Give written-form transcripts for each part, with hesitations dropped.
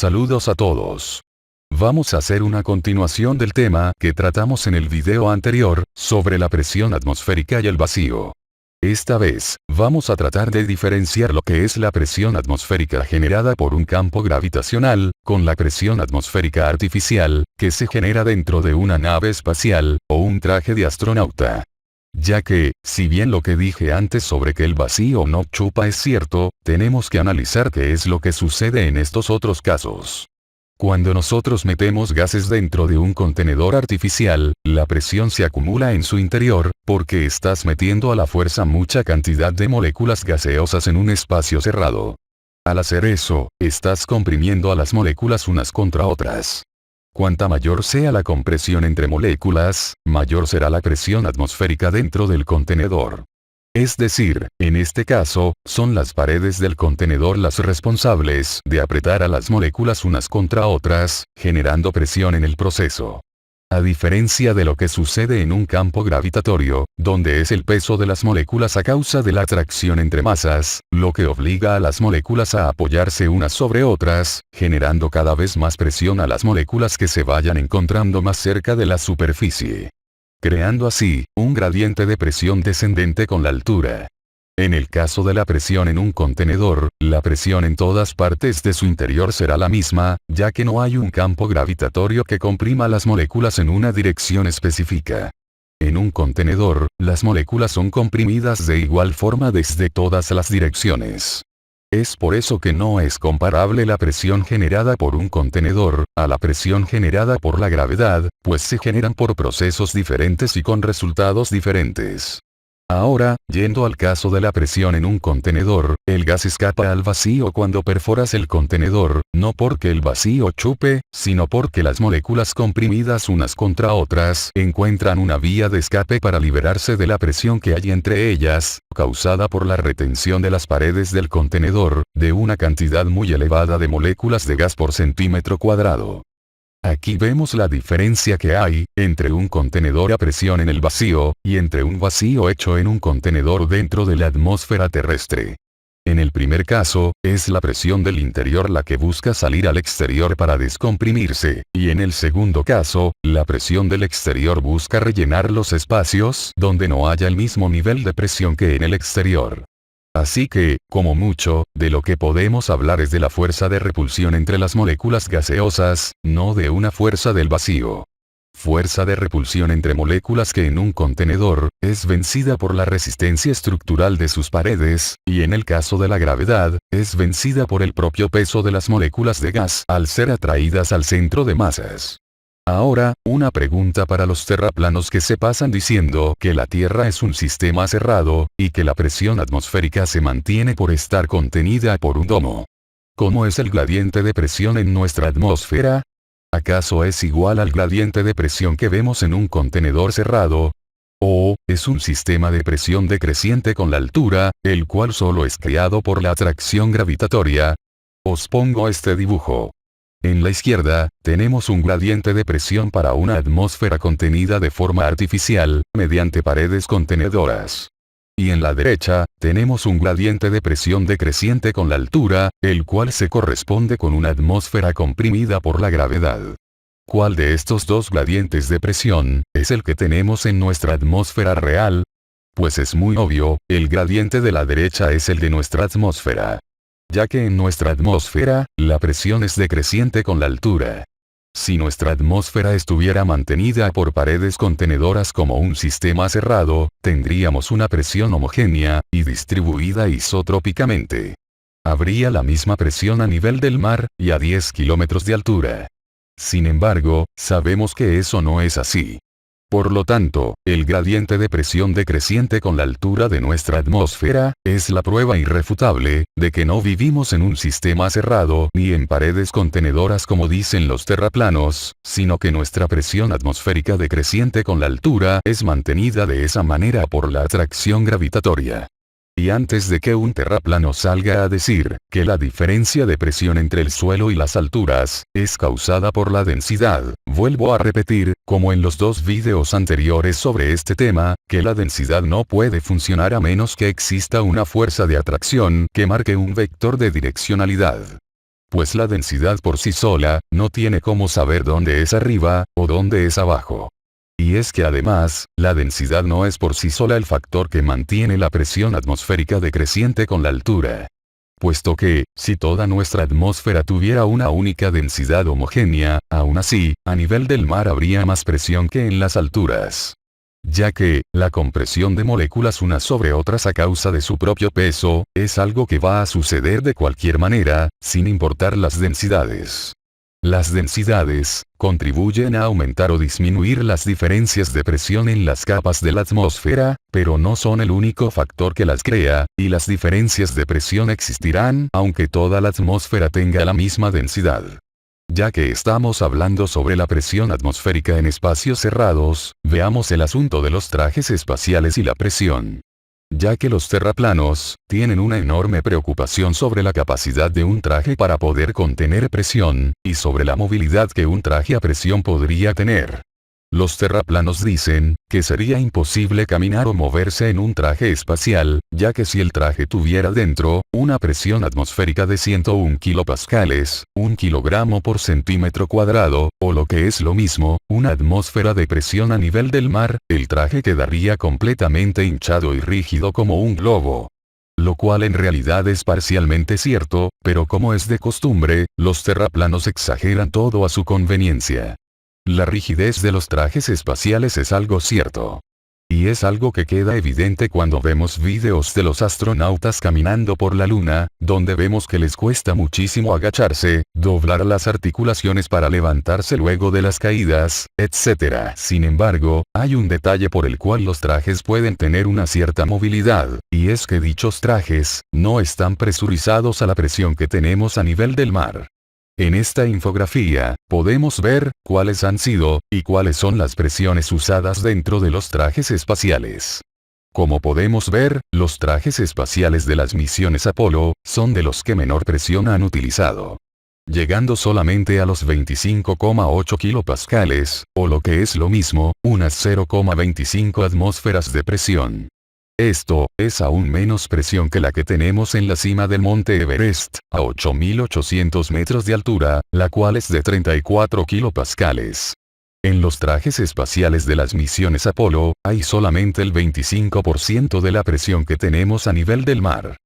Saludos a todos. Vamos a hacer una continuación del tema que tratamos en el video anterior, sobre la presión atmosférica y el vacío. Esta vez, vamos a tratar de diferenciar lo que es la presión atmosférica generada por un campo gravitacional, con la presión atmosférica artificial, que se genera dentro de una nave espacial, o un traje de astronauta. Ya que, si bien lo que dije antes sobre que el vacío no chupa es cierto, tenemos que analizar qué es lo que sucede en estos otros casos. Cuando nosotros metemos gases dentro de un contenedor artificial, la presión se acumula en su interior, porque estás metiendo a la fuerza mucha cantidad de moléculas gaseosas en un espacio cerrado. Al hacer eso, estás comprimiendo a las moléculas unas contra otras. Cuanta mayor sea la compresión entre moléculas, mayor será la presión atmosférica dentro del contenedor. Es decir, en este caso, son las paredes del contenedor las responsables de apretar a las moléculas unas contra otras, generando presión en el proceso. A diferencia de lo que sucede en un campo gravitatorio, donde es el peso de las moléculas a causa de la atracción entre masas, lo que obliga a las moléculas a apoyarse unas sobre otras, generando cada vez más presión a las moléculas que se vayan encontrando más cerca de la superficie. Creando así, un gradiente de presión descendente con la altura. En el caso de la presión en un contenedor, la presión en todas partes de su interior será la misma, ya que no hay un campo gravitatorio que comprima las moléculas en una dirección específica. En un contenedor, las moléculas son comprimidas de igual forma desde todas las direcciones. Es por eso que no es comparable la presión generada por un contenedor, a la presión generada por la gravedad, pues se generan por procesos diferentes y con resultados diferentes. Ahora, yendo al caso de la presión en un contenedor, el gas escapa al vacío cuando perforas el contenedor, no porque el vacío chupe, sino porque las moléculas comprimidas unas contra otras encuentran una vía de escape para liberarse de la presión que hay entre ellas, causada por la retención de las paredes del contenedor, de una cantidad muy elevada de moléculas de gas por centímetro cuadrado. Aquí vemos la diferencia que hay, entre un contenedor a presión en el vacío, y entre un vacío hecho en un contenedor dentro de la atmósfera terrestre. En el primer caso, es la presión del interior la que busca salir al exterior para descomprimirse, y en el segundo caso, la presión del exterior busca rellenar los espacios donde no haya el mismo nivel de presión que en el exterior. Así que, como mucho, de lo que podemos hablar es de la fuerza de repulsión entre las moléculas gaseosas, no de una fuerza del vacío. Fuerza de repulsión entre moléculas que en un contenedor, es vencida por la resistencia estructural de sus paredes, y en el caso de la gravedad, es vencida por el propio peso de las moléculas de gas al ser atraídas al centro de masas. Ahora, una pregunta para los terraplanos que se pasan diciendo que la Tierra es un sistema cerrado, y que la presión atmosférica se mantiene por estar contenida por un domo. ¿Cómo es el gradiente de presión en nuestra atmósfera? ¿Acaso es igual al gradiente de presión que vemos en un contenedor cerrado? ¿O es un sistema de presión decreciente con la altura, el cual solo es creado por la atracción gravitatoria? Os pongo este dibujo. En la izquierda, tenemos un gradiente de presión para una atmósfera contenida de forma artificial, mediante paredes contenedoras. Y en la derecha, tenemos un gradiente de presión decreciente con la altura, el cual se corresponde con una atmósfera comprimida por la gravedad. ¿Cuál de estos dos gradientes de presión es el que tenemos en nuestra atmósfera real? Pues es muy obvio, el gradiente de la derecha es el de nuestra atmósfera. Ya que en nuestra atmósfera, la presión es decreciente con la altura. Si nuestra atmósfera estuviera mantenida por paredes contenedoras como un sistema cerrado, tendríamos una presión homogénea, y distribuida isotrópicamente. Habría la misma presión a nivel del mar, y a 10 kilómetros de altura. Sin embargo, sabemos que eso no es así. Por lo tanto, el gradiente de presión decreciente con la altura de nuestra atmósfera, es la prueba irrefutable, de que no vivimos en un sistema cerrado ni en paredes contenedoras como dicen los terraplanos, sino que nuestra presión atmosférica decreciente con la altura es mantenida de esa manera por la atracción gravitatoria. Y antes de que un terraplano salga a decir que la diferencia de presión entre el suelo y las alturas es causada por la densidad, vuelvo a repetir, como en los dos videos anteriores sobre este tema, que la densidad no puede funcionar a menos que exista una fuerza de atracción que marque un vector de direccionalidad. Pues la densidad por sí sola, no tiene cómo saber dónde es arriba, o dónde es abajo. Y es que además, la densidad no es por sí sola el factor que mantiene la presión atmosférica decreciente con la altura. Puesto que, si toda nuestra atmósfera tuviera una única densidad homogénea, aún así, a nivel del mar habría más presión que en las alturas. Ya que, la compresión de moléculas unas sobre otras a causa de su propio peso, es algo que va a suceder de cualquier manera, sin importar las densidades. Las densidades contribuyen a aumentar o disminuir las diferencias de presión en las capas de la atmósfera, pero no son el único factor que las crea, y las diferencias de presión existirán aunque toda la atmósfera tenga la misma densidad. Ya que estamos hablando sobre la presión atmosférica en espacios cerrados, veamos el asunto de los trajes espaciales y la presión. Ya que los terraplanos tienen una enorme preocupación sobre la capacidad de un traje para poder contener presión, y sobre la movilidad que un traje a presión podría tener. Los terraplanos dicen que sería imposible caminar o moverse en un traje espacial, ya que si el traje tuviera dentro una presión atmosférica de 101 kilopascales, 1 kilogramo por centímetro cuadrado, o lo que es lo mismo, una atmósfera de presión a nivel del mar, el traje quedaría completamente hinchado y rígido como un globo. Lo cual en realidad es parcialmente cierto, pero como es de costumbre, los terraplanos exageran todo a su conveniencia. La rigidez de los trajes espaciales es algo cierto. Y es algo que queda evidente cuando vemos videos de los astronautas caminando por la luna, donde vemos que les cuesta muchísimo agacharse, doblar las articulaciones para levantarse luego de las caídas, etc. Sin embargo, hay un detalle por el cual los trajes pueden tener una cierta movilidad, y es que dichos trajes no están presurizados a la presión que tenemos a nivel del mar. En esta infografía, podemos ver cuáles han sido, y cuáles son las presiones usadas dentro de los trajes espaciales. Como podemos ver, los trajes espaciales de las misiones Apolo, son de los que menor presión han utilizado. Llegando solamente a los 25,8 kilopascales, o lo que es lo mismo, unas 0,25 atmósferas de presión. Esto es aún menos presión que la que tenemos en la cima del monte Everest, a 8.800 metros de altura, la cual es de 34 kilopascales. En los trajes espaciales de las misiones Apolo, hay solamente el 25% de la presión que tenemos a nivel del mar.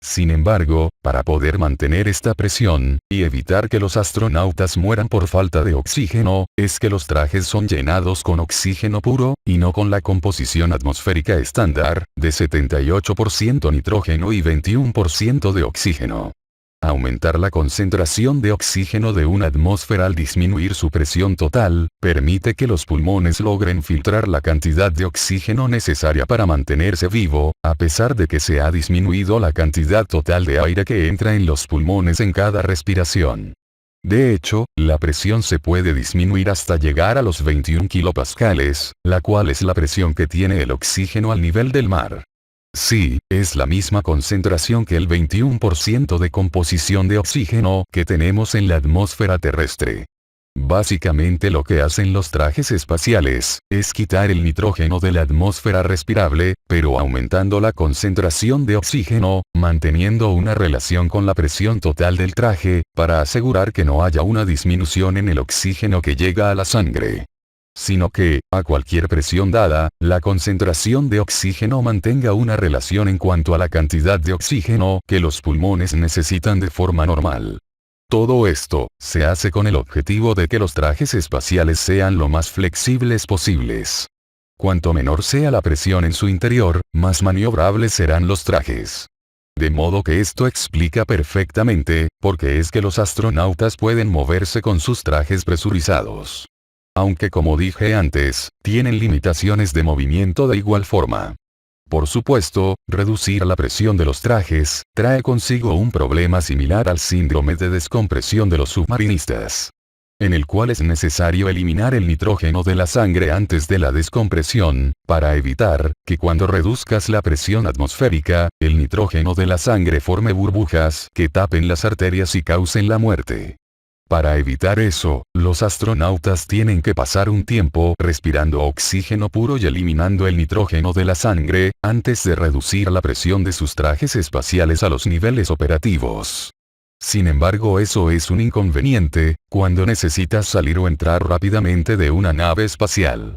Sin embargo, para poder mantener esta presión, y evitar que los astronautas mueran por falta de oxígeno, es que los trajes son llenados con oxígeno puro, y no con la composición atmosférica estándar, de 78% nitrógeno y 21% de oxígeno. Aumentar la concentración de oxígeno de una atmósfera al disminuir su presión total, permite que los pulmones logren filtrar la cantidad de oxígeno necesaria para mantenerse vivo, a pesar de que se ha disminuido la cantidad total de aire que entra en los pulmones en cada respiración. De hecho, la presión se puede disminuir hasta llegar a los 21 kilopascales, la cual es la presión que tiene el oxígeno al nivel del mar. Sí, es la misma concentración que el 21% de composición de oxígeno que tenemos en la atmósfera terrestre. Básicamente lo que hacen los trajes espaciales, es quitar el nitrógeno de la atmósfera respirable, pero aumentando la concentración de oxígeno, manteniendo una relación con la presión total del traje, para asegurar que no haya una disminución en el oxígeno que llega a la sangre. Sino que, a cualquier presión dada, la concentración de oxígeno mantenga una relación en cuanto a la cantidad de oxígeno que los pulmones necesitan de forma normal. Todo esto, se hace con el objetivo de que los trajes espaciales sean lo más flexibles posibles. Cuanto menor sea la presión en su interior, más maniobrables serán los trajes. De modo que esto explica perfectamente, por qué es que los astronautas pueden moverse con sus trajes presurizados. Aunque como dije antes, tienen limitaciones de movimiento de igual forma. Por supuesto, reducir la presión de los trajes, trae consigo un problema similar al síndrome de descompresión de los submarinistas, en el cual es necesario eliminar el nitrógeno de la sangre antes de la descompresión, para evitar que cuando reduzcas la presión atmosférica, el nitrógeno de la sangre forme burbujas que tapen las arterias y causen la muerte. Para evitar eso, los astronautas tienen que pasar un tiempo respirando oxígeno puro y eliminando el nitrógeno de la sangre, antes de reducir la presión de sus trajes espaciales a los niveles operativos. Sin embargo, eso es un inconveniente, cuando necesitas salir o entrar rápidamente de una nave espacial.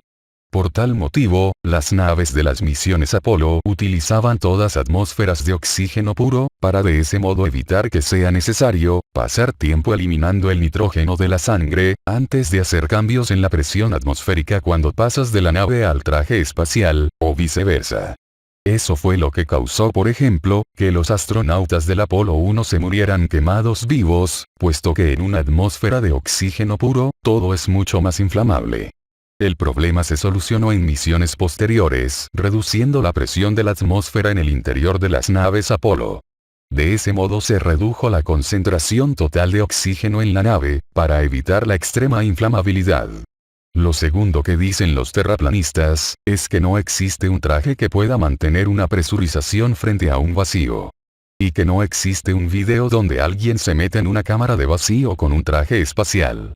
Por tal motivo, las naves de las misiones Apolo utilizaban todas atmósferas de oxígeno puro, para de ese modo evitar que sea necesario pasar tiempo eliminando el nitrógeno de la sangre, antes de hacer cambios en la presión atmosférica cuando pasas de la nave al traje espacial, o viceversa. Eso fue lo que causó, por ejemplo, que los astronautas del Apolo 1 se murieran quemados vivos, puesto que en una atmósfera de oxígeno puro, todo es mucho más inflamable. El problema se solucionó en misiones posteriores, reduciendo la presión de la atmósfera en el interior de las naves Apolo. De ese modo se redujo la concentración total de oxígeno en la nave, para evitar la extrema inflamabilidad. Lo segundo que dicen los terraplanistas, es que no existe un traje que pueda mantener una presurización frente a un vacío. Y que no existe un video donde alguien se meta en una cámara de vacío con un traje espacial.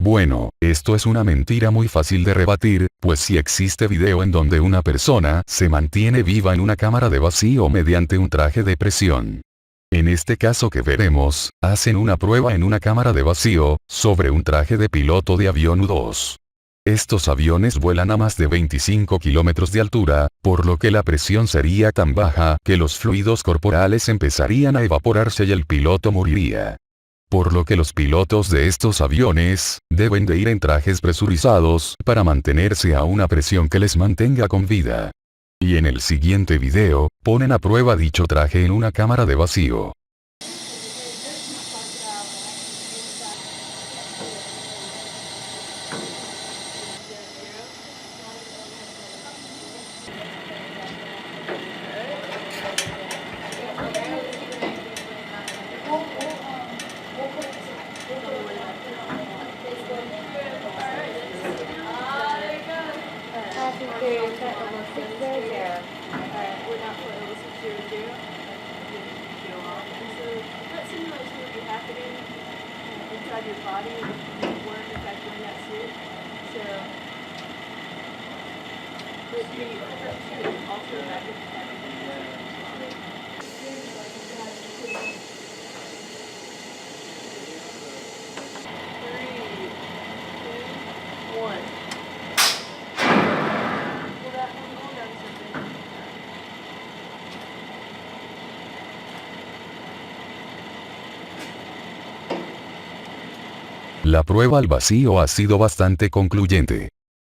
Bueno, esto es una mentira muy fácil de rebatir, pues sí existe video en donde una persona se mantiene viva en una cámara de vacío mediante un traje de presión. En este caso que veremos, hacen una prueba en una cámara de vacío, sobre un traje de piloto de avión U-2. Estos aviones vuelan a más de 25 kilómetros de altura, por lo que la presión sería tan baja que los fluidos corporales empezarían a evaporarse y el piloto moriría. Por lo que los pilotos de estos aviones, deben de ir en trajes presurizados, para mantenerse a una presión que les mantenga con vida. Y en el siguiente video, ponen a prueba dicho traje en una cámara de vacío. Inside your body if you weren't in fact in that suit. So would be also imagine La prueba al vacío ha sido bastante concluyente.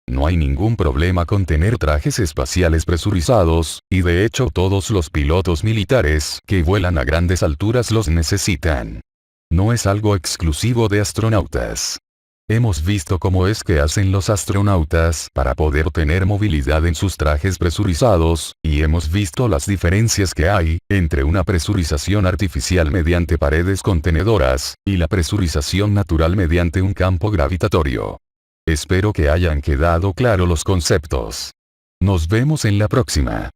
No hay ningún problema con tener trajes espaciales presurizados, y de hecho todos los pilotos militares que vuelan a grandes alturas los necesitan. No es algo exclusivo de astronautas. Hemos visto cómo es que hacen los astronautas para poder tener movilidad en sus trajes presurizados, y hemos visto las diferencias que hay entre una presurización artificial mediante paredes contenedoras, y la presurización natural mediante un campo gravitatorio. Espero que hayan quedado claros los conceptos. Nos vemos en la próxima.